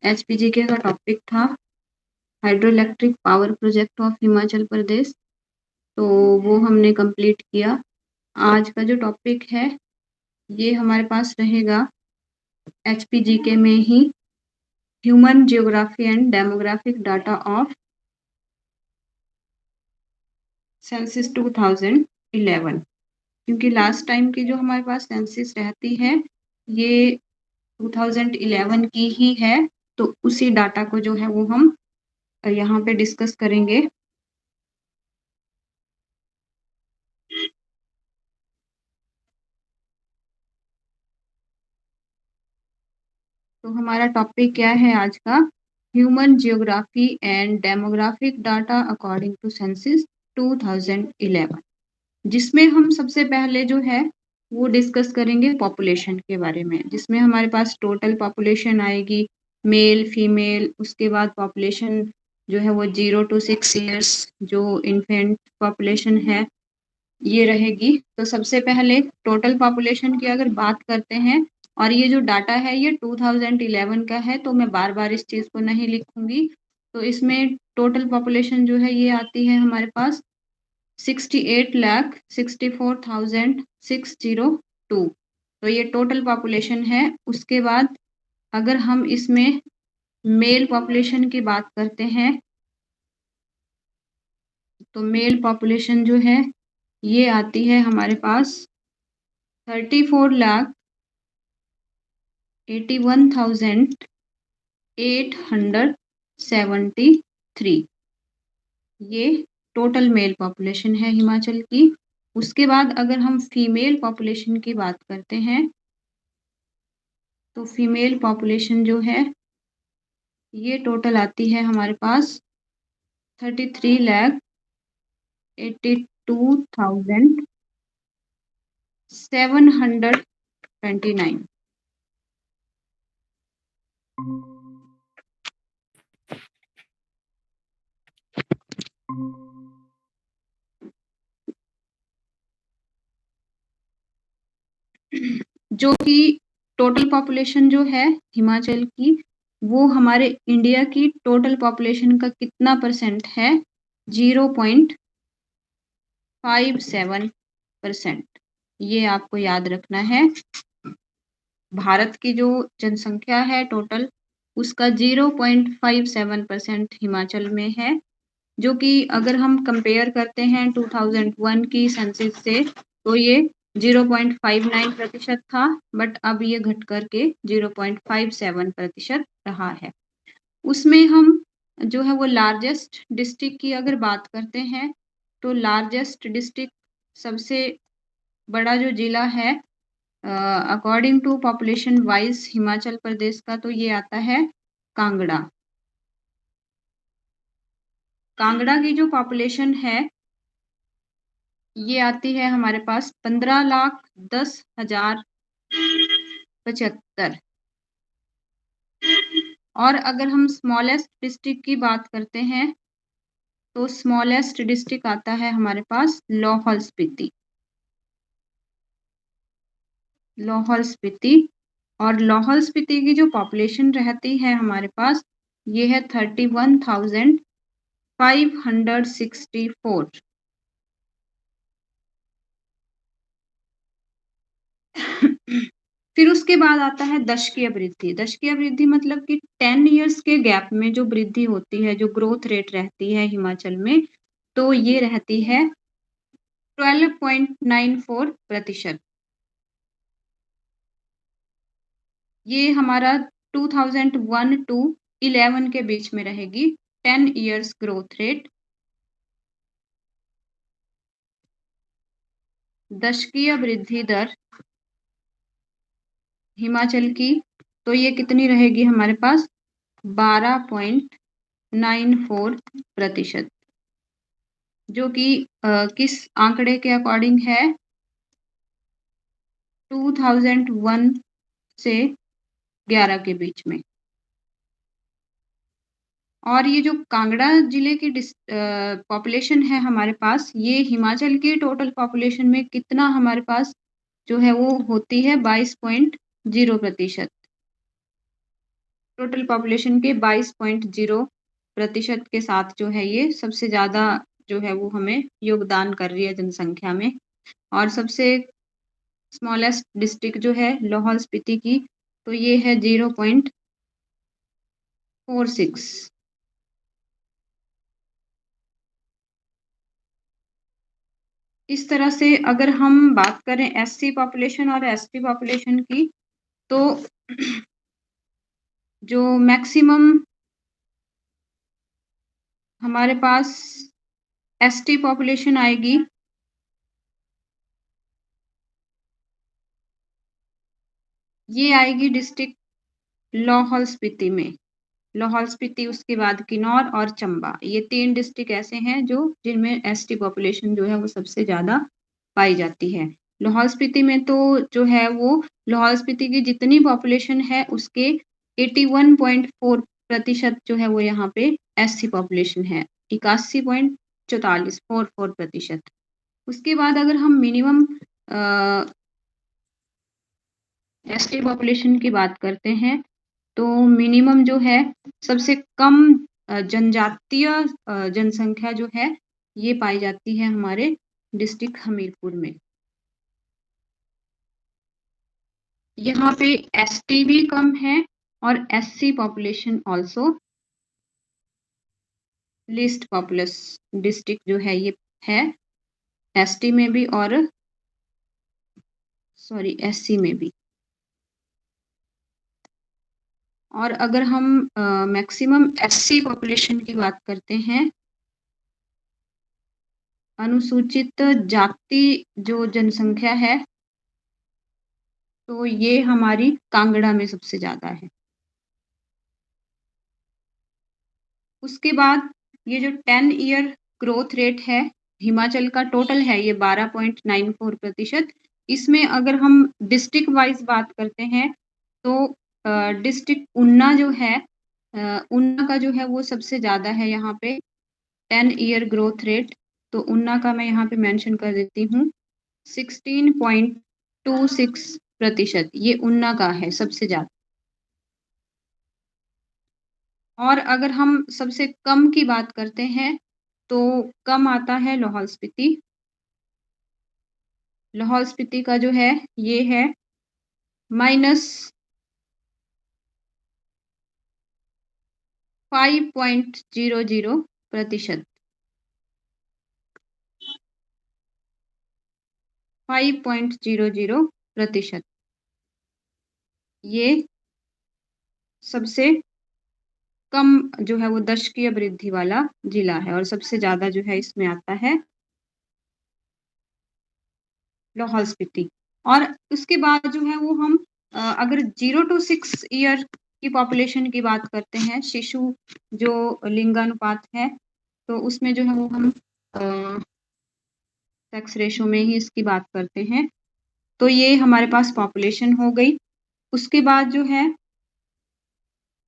एचपीजीके का टॉपिक था hydro electric power project of Himachal Pradesh, तो वो हमने कंप्लीट किया। आज का जो टॉपिक है ये हमारे पास रहेगा एचपीजीके में ही human geography and demographic data of census 2011, क्योंकि लास्ट टाइम की जो हमारे पास सेंसस रहती है ये 2011 की ही है, तो उसी डाटा को जो है वो हम यहाँ पे डिस्कस करेंगे। तो हमारा टॉपिक क्या है आज का? Human geography and demographic data according to census 2011, जिसमें हम सबसे पहले जो है वो डिस्कस करेंगे पॉपुलेशन के बारे में, जिसमें हमारे पास टोटल पॉपुलेशन आएगी, मेल फीमेल। उसके बाद पॉपुलेशन जो है वो 0 to 6 ईयर्स जो इन्फेंट पॉपुलेशन है ये रहेगी। तो सबसे पहले टोटल पॉपुलेशन की अगर बात करते हैं, और ये जो डाटा है ये 2011 का है, तो मैं बार बार इस चीज़ को नहीं लिखूंगी। तो इसमें टोटल पॉपुलेशन जो है ये आती है हमारे पास 68,64,602। तो ये टोटल पॉपुलेशन है। उसके बाद अगर हम इसमें मेल पॉपुलेशन की बात करते हैं, तो मेल पॉपुलेशन जो है ये आती है हमारे पास 34,81,873। ये टोटल मेल पॉपुलेशन है हिमाचल की। उसके बाद अगर हम फीमेल पॉपुलेशन की बात करते हैं, तो फीमेल पॉपुलेशन जो है ये टोटल आती है हमारे पास 33,82,729। जो कि टोटल पॉपुलेशन जो है हिमाचल की, वो हमारे इंडिया की टोटल पॉपुलेशन का कितना परसेंट है? 0.57%। ये आपको याद रखना है। भारत की जो जनसंख्या है टोटल, उसका 0.57% हिमाचल में है, जो कि अगर हम कंपेयर करते हैं 2001 की सेंसस से, तो ये 0.59% था, बट अब ये घट करके 0.57% रहा है। उसमें हम जो है वो लार्जेस्ट डिस्ट्रिक्ट की अगर बात करते हैं, तो लार्जेस्ट डिस्ट्रिक्ट, सबसे बड़ा जो जिला है according to population wise Himachal Pradesh का, तो ये आता है कांगड़ा। कांगड़ा की जो पॉपुलेशन है ये आती है हमारे पास 15,10,075। और अगर हम स्मॉलेस्ट डिस्ट्रिक्ट की बात करते हैं, तो स्मॉलेस्ट डिस्ट्रिक्ट आता है हमारे पास लाहौल स्पीति। लाहौल स्पीति, और लाहौल स्पीति की जो पॉपुलेशन रहती है हमारे पास, ये है 31,564। फिर उसके बाद आता है दशकीय वृद्धि। दशकीय वृद्धि मतलब कि 10 ईयर्स के गैप में जो वृद्धि होती है, जो ग्रोथ रेट रहती है हिमाचल में, तो ये रहती है 12.94%। ये हमारा 2001 to 11 के बीच में रहेगी 10 ईयर्स ग्रोथ रेट। दशकीय वृद्धि दर हिमाचल की, तो ये कितनी रहेगी हमारे पास? 12.94%, जो कि किस आंकड़े के अकॉर्डिंग है? 2001 से 11 के बीच में। और ये जो कांगड़ा जिले की पॉपुलेशन है हमारे पास, ये हिमाचल की टोटल पॉपुलेशन में कितना हमारे पास जो है वो होती है? 22.0%। टोटल पॉपुलेशन के 22.0% के साथ जो है ये सबसे ज़्यादा जो है वो हमें योगदान कर रही है जनसंख्या में। और सबसे स्मॉलेस्ट डिस्ट्रिक्ट जो है लाहौल स्पीति की, तो ये है 0.46। इस तरह से अगर हम बात करें एससी पॉपुलेशन और एसटी पॉपुलेशन की, तो जो मैक्सिमम हमारे पास एसटी पॉपुलेशन आएगी, ये आएगी डिस्ट्रिक्ट लाहौल स्पीति में। लाहौल स्पीति, उसके बाद किन्नौर और चंबा, ये 3 डिस्ट्रिक्ट ऐसे हैं जो जिनमें एसटी पॉपुलेशन जो है वो सबसे ज़्यादा पाई जाती है। लाहौल स्पीति में तो जो है वो लाहौल स्पीति की जितनी पॉपुलेशन है उसके 81.4% जो है वो यहाँ पे एससी पॉपुलेशन है, 81.44% उसके बाद अगर हम मिनिमम एसटी पॉपुलेशन की बात करते हैं, तो मिनिमम जो है सबसे कम जनजातीय जनसंख्या जो है ये पाई जाती है हमारे डिस्ट्रिक्ट हमीरपुर में। यहाँ पे एसटी भी कम है और SC population also list populace district जो है ये है एसटी में भी और एससी में भी। और अगर हम मैक्सिमम एससी पॉपुलेशन की बात करते हैं, अनुसूचित जाति जो जनसंख्या है, तो ये हमारी कांगड़ा में सबसे ज़्यादा है। उसके बाद ये जो 10 ईयर ग्रोथ रेट है हिमाचल का, टोटल है ये 12.94%। इसमें अगर हम डिस्ट्रिक्ट वाइज बात करते हैं, तो डिस्ट्रिक्ट ऊना जो है, ऊना का जो है वो सबसे ज़्यादा है यहाँ पे 10 ईयर ग्रोथ रेट। तो ऊना का मैं यहाँ पे मेंशन कर देती हूँ, 16.26%, ये ऊना का है सबसे ज़्यादा। और अगर हम सबसे कम की बात करते हैं, तो कम आता है लाहौल स्पीति। लाहौल स्पीति का जो है ये है -5.00%। 5.00%, ये सबसे कम जो है वो दशकीय वृद्धि वाला जिला है। और सबसे ज़्यादा जो है इसमें आता है लाहौल स्पीति। और उसके बाद जो है वो हम अगर 0 to 6 ईयर की पॉपुलेशन की बात करते हैं, शिशु जो लिंगानुपात है, तो उसमें जो है वो हम सेक्स रेशो में ही इसकी बात करते हैं। तो ये हमारे पास पॉपुलेशन हो गई। उसके बाद जो है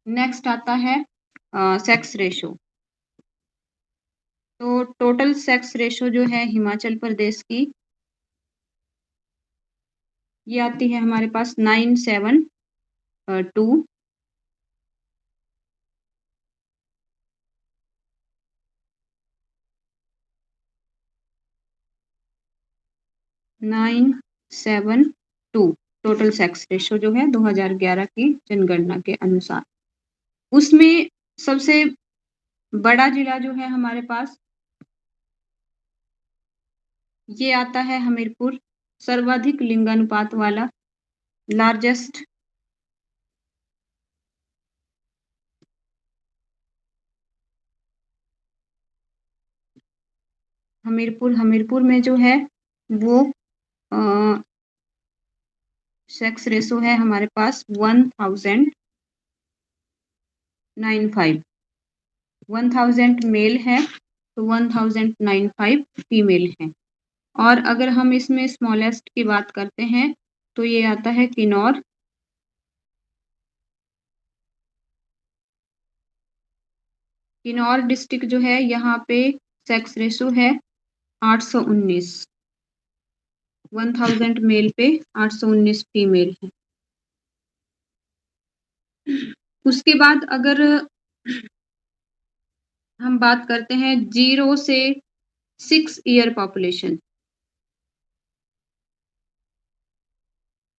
नेक्स्ट आता है सेक्स रेशो। तो टोटल सेक्स रेशो जो है हिमाचल प्रदेश की, ये आती है हमारे पास 972। 972 टोटल सेक्स रेशो जो है 2011 की जनगणना के अनुसार। उसमें सबसे बड़ा जिला जो है हमारे पास, ये आता है हमीरपुर, सर्वाधिक लिंगानुपात वाला, लार्जेस्ट। हमीरपुर में जो है वो सेक्स रेशो है हमारे पास 1095। 1000 मेल है तो 1095 फीमेल है। और अगर हम इसमें स्मॉलेस्ट की बात करते हैं, तो ये आता है किन्नौर। किन्नौर डिस्ट्रिक्ट जो है यहाँ पे सेक्स रेशो है 819। 1000 मेल पे 819 फीमेल है। उसके बाद अगर हम बात करते हैं 0 से 6 ईयर पॉपुलेशन,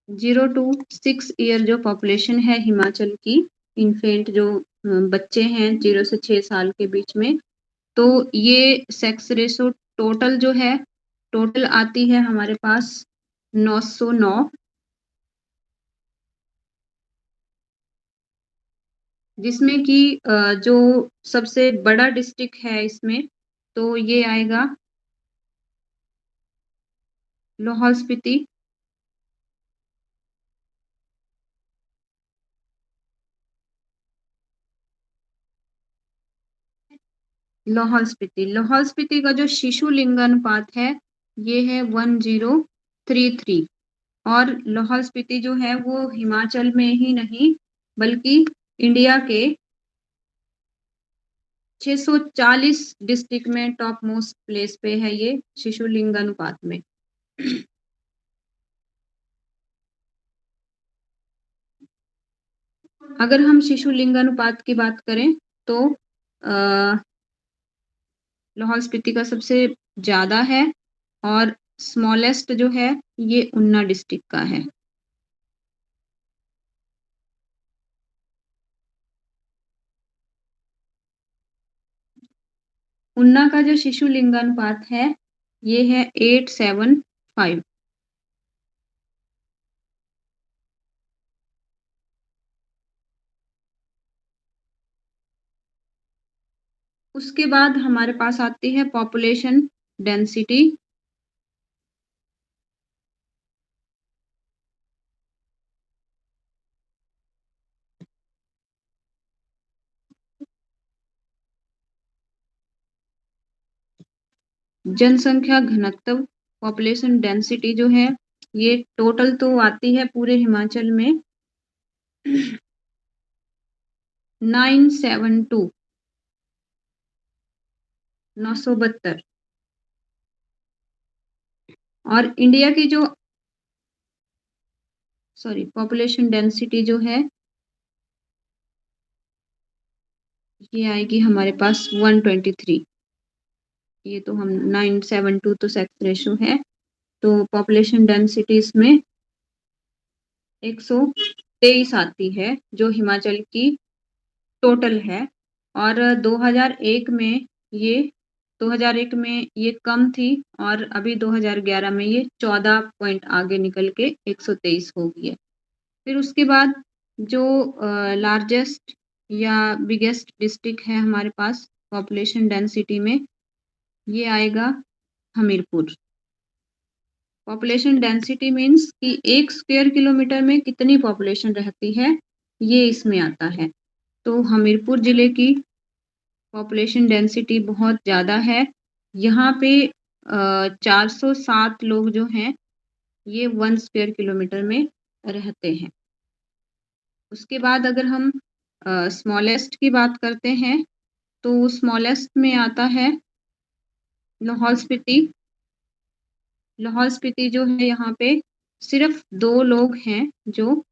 0 टू 6 ईयर जो पॉपुलेशन है हिमाचल की, इन्फेंट जो बच्चे हैं 0 से 6 साल के बीच में, तो ये सेक्स रेशो टोटल जो है, टोटल आती है हमारे पास 909, जिसमें कि जो सबसे बड़ा डिस्ट्रिक्ट है इसमें, तो ये आएगा लाहौल स्पीति। लाहौल स्पीति का जो शिशु लिंगानुपात है, ये है 1033। और लाहौल स्पीति जो है वो हिमाचल में ही नहीं बल्कि इंडिया के 640 डिस्ट्रिक्ट में टॉप मोस्ट प्लेस पे है ये शिशु लिंगानुपात में। अगर हम शिशु लिंगानुपात की बात करें तो लाहौल स्पीति का सबसे ज्यादा है, और स्मॉलेस्ट जो है ये ऊना डिस्ट्रिक्ट का है। ऊना का जो शिशु लिंगानुपात है ये है 875। उसके बाद हमारे पास आती है पॉपुलेशन डेंसिटी। जनसंख्या घनत्व, पॉपुलेशन डेंसिटी जो है, ये टोटल तो आती है पूरे हिमाचल में 972, 972। और इंडिया की जो पॉपुलेशन डेंसिटी जो है ये आएगी हमारे पास 123। ये तो हम 972 तो सेक्स रेशो है, तो पॉपुलेशन डेंसिटी इसमें 123 आती है जो हिमाचल की टोटल है। और 2001 में ये कम थी, और अभी 2011 में ये 14 पॉइंट आगे निकल के 123 हो गई है। फिर उसके बाद जो लार्जेस्ट या बिगेस्ट डिस्ट्रिक्ट है हमारे पास पॉपुलेशन डेंसिटी में, ये आएगा हमीरपुर। पॉपुलेशन डेंसिटी मीन्स कि 1 स्क्वायर किलोमीटर में कितनी पॉपुलेशन रहती है, ये इसमें आता है। तो हमीरपुर जिले की पॉपुलेशन डेंसिटी बहुत ज़्यादा है। यहाँ पे 407 लोग जो हैं ये 1 स्क्वायर किलोमीटर में रहते हैं। उसके बाद अगर हम स्मॉलेस्ट की बात करते हैं तो स्मॉलेस्ट में आता है लाहौल स्पीति। लाहौल स्पीति जो है यहाँ पे सिर्फ 2 लोग हैं जो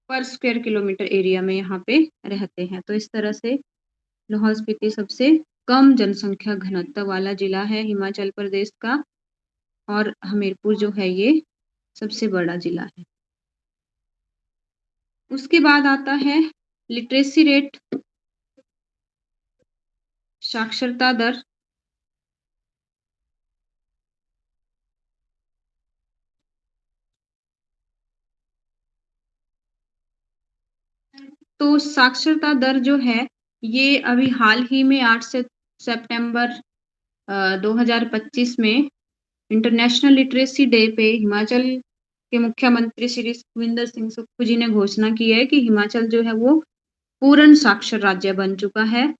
पर स्क्वायर किलोमीटर एरिया में यहाँ पे रहते हैं। तो इस तरह से लाहौल स्पीति सबसे कम जनसंख्या घनत्व वाला जिला है हिमाचल प्रदेश का, और हमीरपुर जो है ये सबसे बड़ा जिला है। उसके बाद आता है लिटरेसी रेट, साक्षरता दर। तो साक्षरता दर जो है ये अभी हाल ही में 8 से सितंबर 2025 में इंटरनेशनल लिटरेसी डे पे हिमाचल के मुख्यमंत्री श्री सुखविंदर सिंह सुक्खू जी ने घोषणा की है कि हिमाचल जो है वो पूर्ण साक्षर राज्य बन चुका है।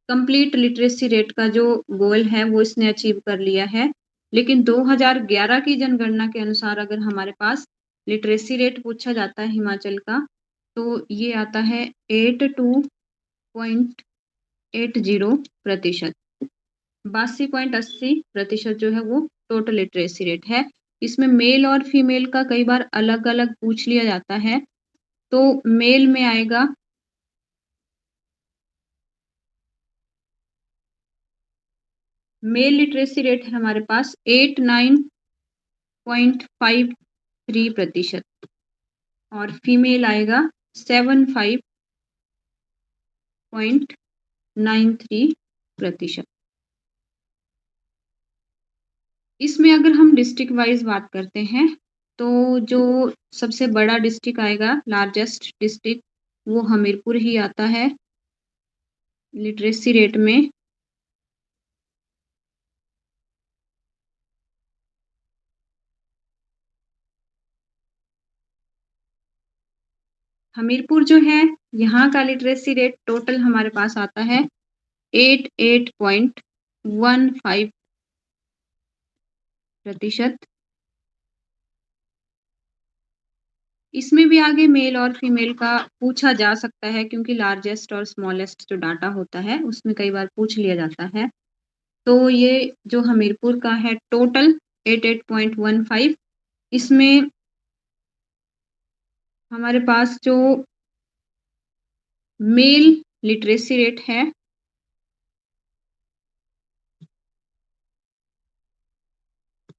कंप्लीट लिटरेसी रेट का जो गोल है वो इसने अचीव कर लिया है। लेकिन 2011 की जनगणना के अनुसार अगर हमारे पास लिटरेसी रेट पूछा जाता है हिमाचल का, तो ये आता है 82.80%। 82.80% जो है वो टोटल लिटरेसी रेट है। इसमें मेल और फीमेल का कई बार अलग अलग पूछ लिया जाता है। तो मेल में आएगा मेल लिटरेसी रेट है हमारे पास 89.53% और फीमेल आएगा 75.93%। इसमें अगर हम डिस्ट्रिक्ट वाइज बात करते हैं तो जो सबसे बड़ा डिस्ट्रिक्ट आएगा, लार्जेस्ट डिस्ट्रिक्ट, वो हमीरपुर ही आता है लिटरेसी रेट में। हमीरपुर जो है, यहाँ का लिटरेसी रेट टोटल हमारे पास आता है 88.15%। इसमें भी आगे मेल और फीमेल का पूछा जा सकता है, क्योंकि लार्जेस्ट और स्मॉलेस्ट जो डाटा होता है उसमें कई बार पूछ लिया जाता है। तो ये जो हमीरपुर का है टोटल 88.15, इसमें हमारे पास जो मेल लिटरेसी रेट है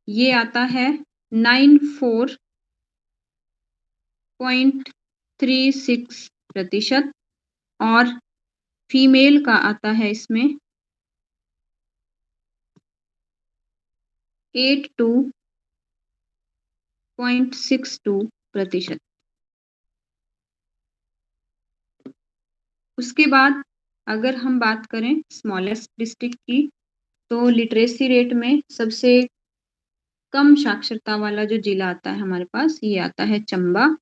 ये आता है 94.36% और फीमेल का आता है इसमें 82.62%। उसके बाद अगर हम बात करें स्मॉलेस्ट डिस्ट्रिक्ट की, तो लिटरेसी रेट में सबसे कम साक्षरता वाला जो जिला आता है हमारे पास, ये आता है चंबा।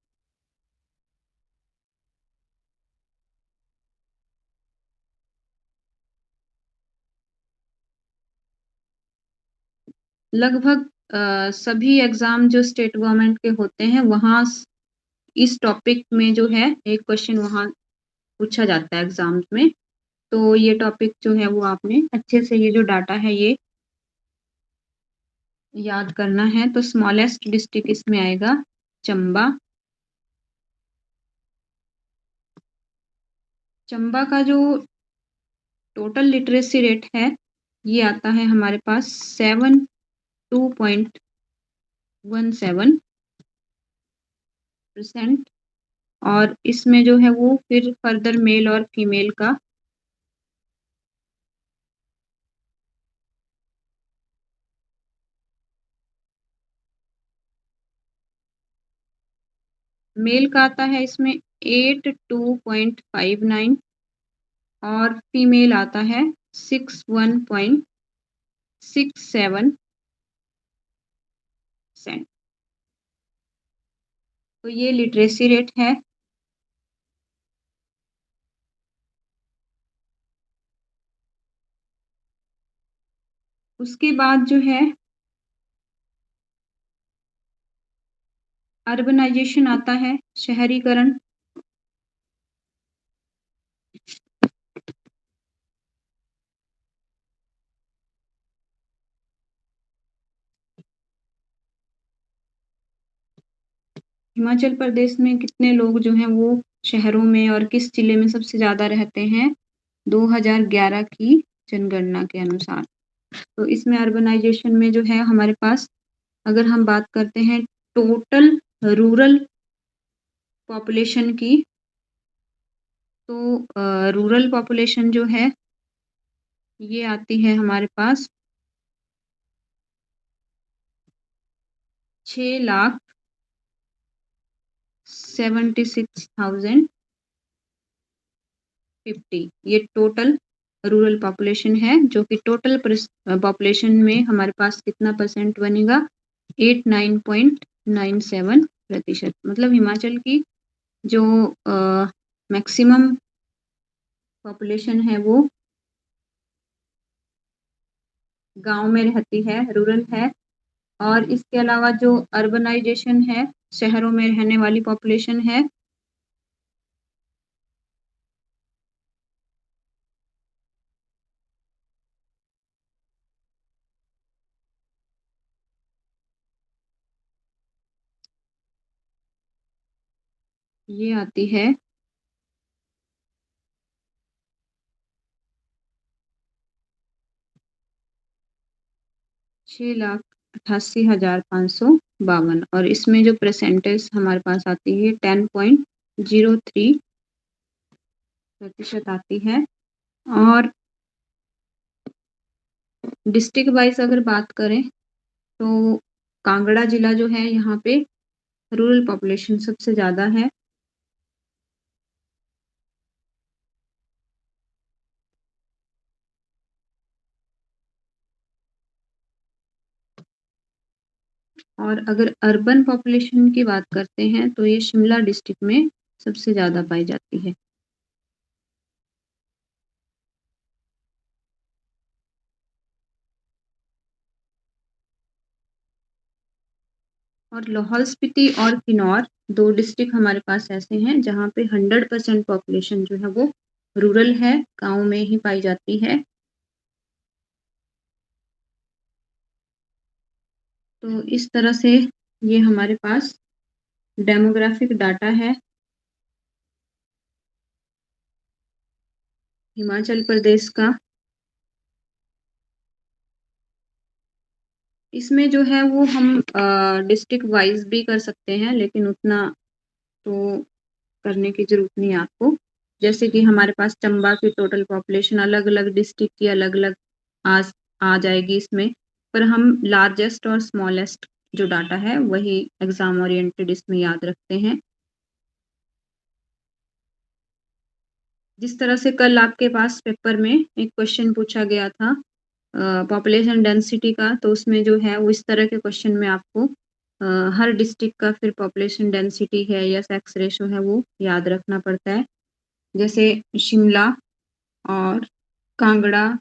लगभग सभी एग्जाम जो स्टेट गवर्नमेंट के होते हैं वहाँ इस टॉपिक में जो है एक क्वेश्चन वहाँ पूछा जाता है एग्जाम्स में। तो ये टॉपिक जो है वो आपने अच्छे से, ये जो डाटा है ये याद करना है। तो स्मॉलेस्ट डिस्ट्रिक्ट इसमें आएगा चंबा। चंबा का जो टोटल लिटरेसी रेट है ये आता है हमारे पास 72.17%। और इसमें जो है वो फिर फर्दर मेल और फीमेल का मेल का आता है इसमें 82.59 और फीमेल आता है 61.67%। तो ये लिटरेसी रेट है। उसके बाद जो है अर्बनाइजेशन आता है, शहरीकरण। हिमाचल प्रदेश में कितने लोग जो हैं वो शहरों में और किस जिले में सबसे ज़्यादा रहते हैं 2011 की जनगणना के अनुसार। तो इसमें अर्बनाइजेशन में जो है हमारे पास, अगर हम बात करते हैं टोटल रूरल पॉपुलेशन की, तो रूरल पॉपुलेशन जो है ये आती है हमारे पास 6,76,050। ये टोटल रूरल पॉपुलेशन है, जो कि टोटल पॉपुलेशन में हमारे पास कितना परसेंट बनेगा, 89.97%। मतलब हिमाचल की जो मैक्सिमम पॉपुलेशन है वो गांव में रहती है, रूरल है। और इसके अलावा जो अर्बनाइजेशन है, शहरों में रहने वाली पॉपुलेशन है, ये आती है 6,88,552 और इसमें जो परसेंटेज हमारे पास आती है 10.03% आती है। और डिस्ट्रिक्ट वाइज अगर बात करें तो कांगड़ा जिला जो है यहाँ पे रूरल पॉपुलेशन सबसे ज़्यादा है। और अगर अर्बन पॉपुलेशन की बात करते हैं तो ये शिमला डिस्ट्रिक्ट में सबसे ज़्यादा पाई जाती है। और लाहौल स्पीति और किन्नौर 2 डिस्ट्रिक्ट हमारे पास ऐसे हैं जहाँ पे 100% पॉपुलेशन जो है वो रूरल है, गाँव में ही पाई जाती है। तो इस तरह से ये हमारे पास डेमोग्राफिक डाटा है हिमाचल प्रदेश का। इसमें जो है वो हम डिस्ट्रिक्ट वाइज भी कर सकते हैं, लेकिन उतना तो करने की ज़रूरत नहीं है आपको। जैसे कि हमारे पास चंबा की टोटल पॉपुलेशन अलग-अलग डिस्ट्रिक्ट की अलग-अलग आस आ जाएगी इसमें, पर हम लार्जेस्ट और स्मॉलेस्ट जो डाटा है वही एग्ज़ाम ओरिएंटेड इसमें याद रखते हैं। जिस तरह से कल आपके पास पेपर में एक क्वेश्चन पूछा गया था पॉपुलेशन डेंसिटी का, तो उसमें जो है वो इस तरह के क्वेश्चन में आपको हर डिस्ट्रिक्ट का फिर पॉपुलेशन डेंसिटी है या सेक्स रेशो है वो याद रखना पड़ता है। जैसे शिमला और कांगड़ा,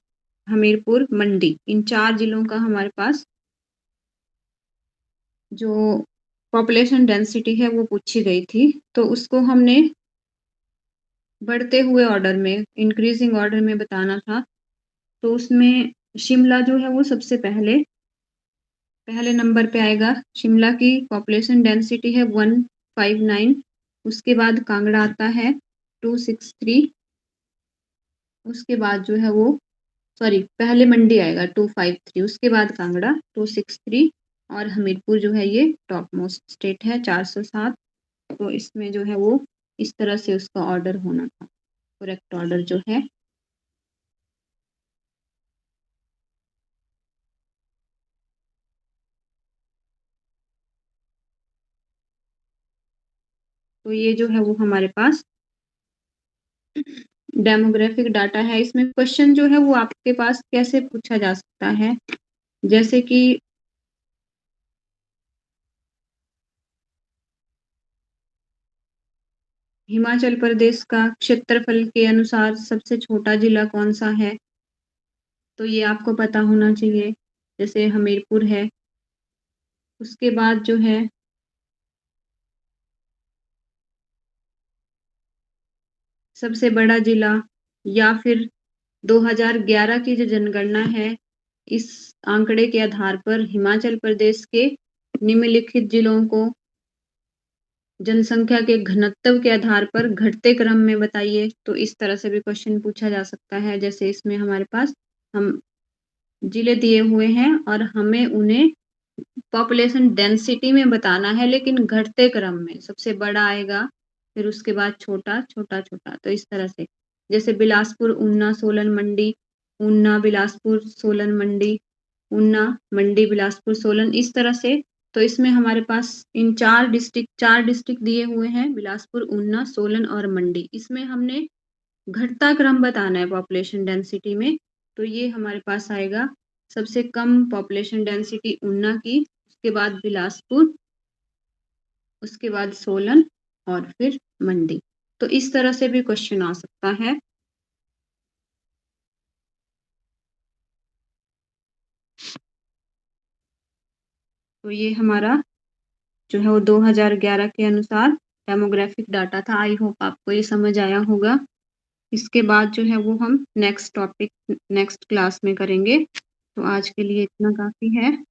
हमीरपुर, मंडी, इन 4 जिलों का हमारे पास जो पॉपुलेशन डेंसिटी है वो पूछी गई थी, तो उसको हमने बढ़ते हुए ऑर्डर में, इंक्रीजिंग ऑर्डर में बताना था। तो उसमें शिमला जो है वो सबसे पहले नंबर पे आएगा। शिमला की पॉपुलेशन डेंसिटी है 159। उसके बाद कांगड़ा आता है 263। उसके बाद जो है वो सॉरी पहले मंडी आएगा 253, उसके बाद कांगड़ा 263 और हमीरपुर जो है ये टॉप मोस्ट स्टेट है 407। तो इसमें जो है वो इस तरह से उसका ऑर्डर होना था, करेक्ट ऑर्डर जो है। तो ये जो है वो हमारे पास डेमोग्राफिक डाटा है। इसमें क्वेश्चन जो है वो आपके पास कैसे पूछा जा सकता है, जैसे कि हिमाचल प्रदेश का क्षेत्रफल के अनुसार सबसे छोटा जिला कौन सा है, तो ये आपको पता होना चाहिए। जैसे हमीरपुर है। उसके बाद जो है सबसे बड़ा जिला, या फिर 2011 की जो जनगणना है, इस आंकड़े के आधार पर हिमाचल प्रदेश के निम्नलिखित जिलों को जनसंख्या के घनत्व के आधार पर घटते क्रम में बताइए। तो इस तरह से भी क्वेश्चन पूछा जा सकता है। जैसे इसमें हमारे पास हम जिले दिए हुए हैं और हमें उन्हें पॉपुलेशन डेंसिटी में बताना है, लेकिन घटते क्रम में, सबसे बड़ा आएगा फिर उसके बाद छोटा छोटा छोटा। तो इस तरह से जैसे बिलासपुर, ऊना, सोलन, मंडी, ऊना, बिलासपुर, सोलन, मंडी, ऊना, मंडी, बिलासपुर, सोलन, इस तरह से। तो इसमें हमारे पास इन चार डिस्ट्रिक्ट दिए हुए हैं, बिलासपुर, ऊना, सोलन और मंडी। इसमें हमने घटता क्रम बताना है पॉपुलेशन डेंसिटी में। तो ये हमारे पास आएगा सबसे कम पॉपुलेशन डेंसिटी ऊना की, उसके बाद बिलासपुर, उसके बाद सोलन और फिर मंडी। तो इस तरह से भी क्वेश्चन आ सकता है। तो ये हमारा जो है वो 2011 के अनुसार डेमोग्राफिक डाटा था। आई होप आपको ये समझ आया होगा। इसके बाद जो है वो हम नेक्स्ट टॉपिक नेक्स्ट क्लास में करेंगे। तो आज के लिए इतना काफ़ी है।